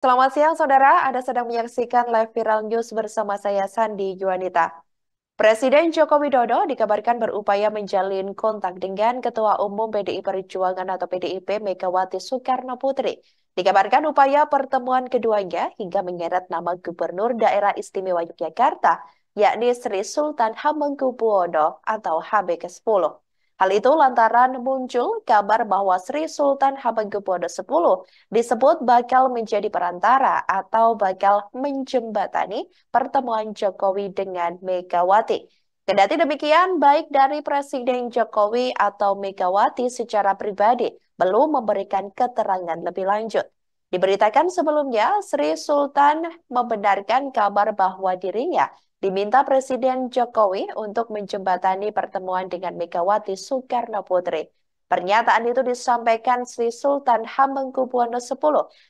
Selamat siang, Saudara. Anda sedang menyaksikan live viral news bersama saya, Sandi Juanita. Presiden Joko Widodo dikabarkan berupaya menjalin kontak dengan Ketua Umum PDI Perjuangan atau PDIP Megawati Soekarno Putri. Dikabarkan upaya pertemuan keduanya hingga menyeret nama Gubernur Daerah Istimewa Yogyakarta, yakni Sri Sultan Hamengkubuwono atau HB ke-10. Hal itu lantaran muncul kabar bahwa Sri Sultan Hamengkubuwono X disebut bakal menjadi perantara atau bakal menjembatani pertemuan Jokowi dengan Megawati. Kendati demikian, baik dari Presiden Jokowi atau Megawati secara pribadi belum memberikan keterangan lebih lanjut. Diberitakan sebelumnya, Sri Sultan membenarkan kabar bahwa dirinya diminta Presiden Jokowi untuk menjembatani pertemuan dengan Megawati Soekarno Putri. Pernyataan itu disampaikan Sri Sultan Hamengkubuwono X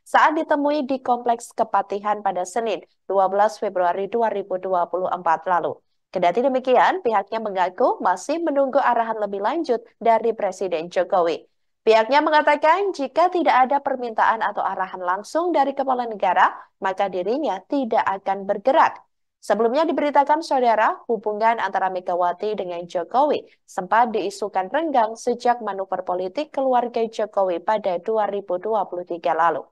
saat ditemui di Kompleks Kepatihan pada Senin, 12 Februari 2024 lalu. Kendati demikian, pihaknya mengaku masih menunggu arahan lebih lanjut dari Presiden Jokowi. Pihaknya mengatakan jika tidak ada permintaan atau arahan langsung dari kepala negara, maka dirinya tidak akan bergerak. Sebelumnya diberitakan saudara, hubungan antara Megawati dengan Jokowi sempat diisukan renggang sejak manuver politik keluarga Jokowi pada 2023 lalu.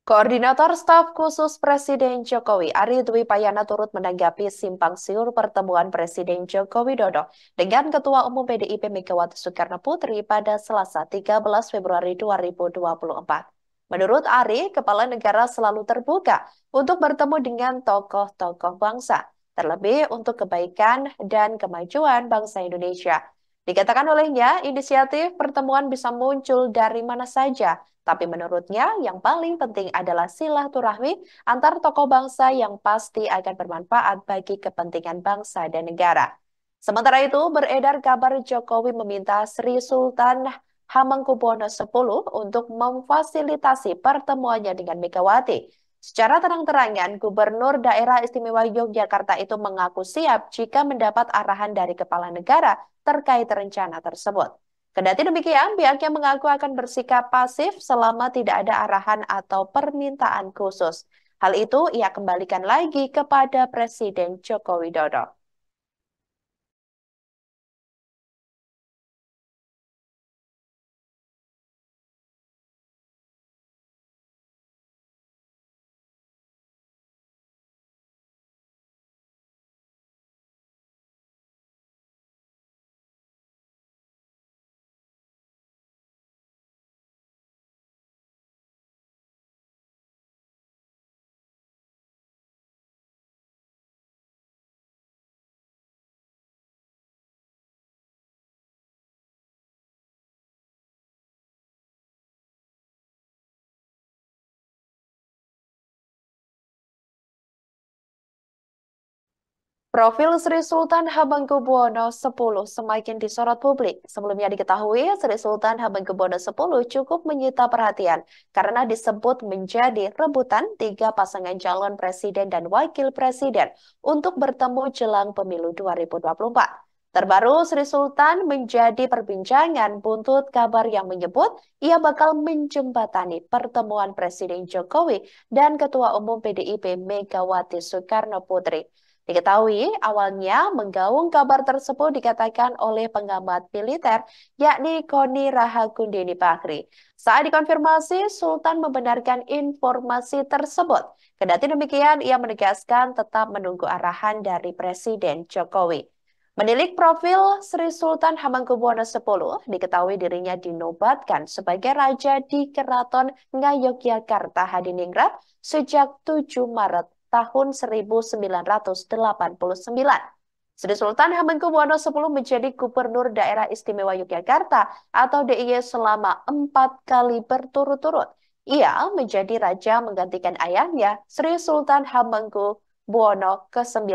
Koordinator Staf Khusus Presiden Jokowi, Ari Dwi Payana turut menanggapi simpang siur pertemuan Presiden Joko Widodo dengan Ketua Umum PDIP Megawati Soekarno Putri pada Selasa 13 Februari 2024. Menurut Ari, kepala negara selalu terbuka untuk bertemu dengan tokoh-tokoh bangsa, terlebih untuk kebaikan dan kemajuan bangsa Indonesia. Dikatakan olehnya, inisiatif pertemuan bisa muncul dari mana saja, tapi menurutnya yang paling penting adalah silaturahmi antar tokoh bangsa yang pasti akan bermanfaat bagi kepentingan bangsa dan negara. Sementara itu, beredar kabar Jokowi meminta Sri Sultan Hamengkubuwono X untuk memfasilitasi pertemuannya dengan Megawati. Secara terang-terangan, Gubernur Daerah Istimewa Yogyakarta itu mengaku siap jika mendapat arahan dari kepala negara terkait rencana tersebut. Kendati demikian, pihaknya mengaku akan bersikap pasif selama tidak ada arahan atau permintaan khusus. Hal itu ia kembalikan lagi kepada Presiden Joko Widodo. Profil Sri Sultan Hamengkubuwono X semakin disorot publik. Sebelumnya diketahui, Sri Sultan Hamengkubuwono X cukup menyita perhatian karena disebut menjadi rebutan tiga pasangan calon presiden dan wakil presiden untuk bertemu jelang pemilu 2024. Terbaru, Sri Sultan menjadi perbincangan buntut kabar yang menyebut ia bakal menjembatani pertemuan Presiden Jokowi dan Ketua Umum PDIP Megawati Soekarno Putri. Diketahui awalnya menggaung kabar tersebut dikatakan oleh pengamat militer yakni Koni Rahakundini Bakri. Saat dikonfirmasi, Sultan membenarkan informasi tersebut. Kendati demikian, ia menegaskan tetap menunggu arahan dari Presiden Jokowi. Menilik profil Sri Sultan Hamengkubuwono X, diketahui dirinya dinobatkan sebagai raja di Keraton Ngayogyakarta Hadiningrat sejak 7 Maret tahun 1989. Sri Sultan Hamengkubuwono X menjadi Gubernur Daerah Istimewa Yogyakarta atau DIY selama 4 kali berturut-turut. Ia menjadi raja menggantikan ayahnya, Sri Sultan Hamengkubuwono ke-9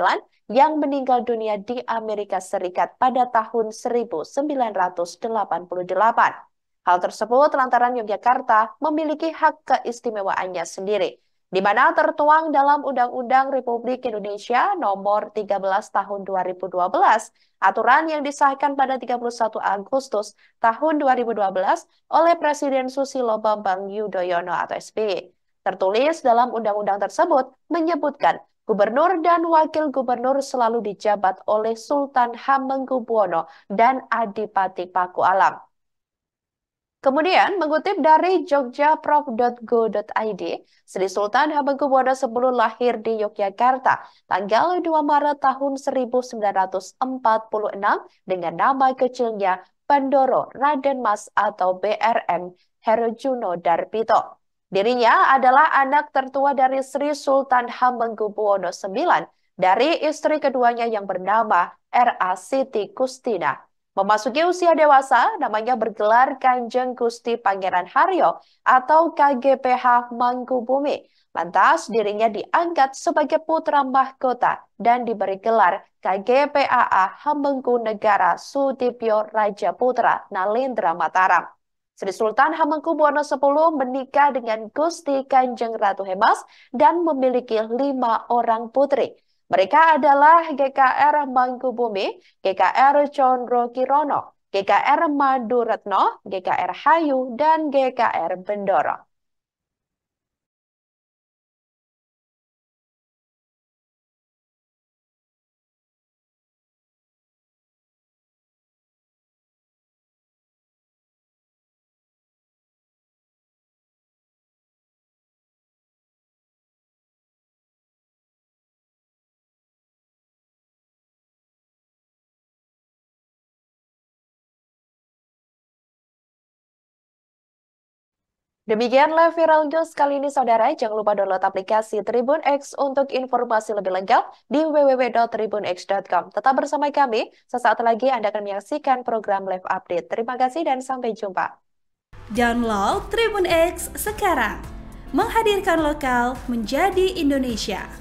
yang meninggal dunia di Amerika Serikat pada tahun 1988. Hal tersebut lantaran Yogyakarta memiliki hak keistimewaannya sendiri, di mana tertuang dalam Undang-Undang Republik Indonesia Nomor 13 Tahun 2012, aturan yang disahkan pada 31 Agustus tahun 2012 oleh Presiden Susilo Bambang Yudhoyono atau SBY. Tertulis dalam undang-undang tersebut menyebutkan gubernur dan wakil gubernur selalu dijabat oleh Sultan Hamengkubuwono dan Adipati Paku Alam. Kemudian, mengutip dari jogjaprof.go.id, Sri Sultan Hamengkubuwono I lahir di Yogyakarta tanggal 2 Maret tahun 1946 dengan nama kecilnya Bandoro Raden Mas atau BRM Herojuno Darpito. Dirinya adalah anak tertua dari Sri Sultan Hamengkubuwono IX dari istri keduanya yang bernama R.A. Siti Kustina. Memasuki usia dewasa, namanya bergelar Kanjeng Gusti Pangeran Haryo atau KGPH Mangkubumi. Lantas dirinya diangkat sebagai putra mahkota dan diberi gelar KGPAA Hamengkunegara Sudipyo Raja Putra Nalendra Mataram. Sri Sultan Hamengkubuwono X menikah dengan Gusti Kanjeng Ratu Hemas dan memiliki 5 orang putri. Mereka adalah GKR Mangkubumi, GKR Condrokirono, GKR Maduretno, GKR Hayu, dan GKR Bendoro. Demikian live viral news kali ini, saudara. Jangan lupa download aplikasi Tribun X untuk informasi lebih lengkap di www.tribunx.com. Tetap bersama kami, sesaat lagi Anda akan menyaksikan program live update. Terima kasih dan sampai jumpa. Download Tribun X sekarang, menghadirkan lokal menjadi Indonesia.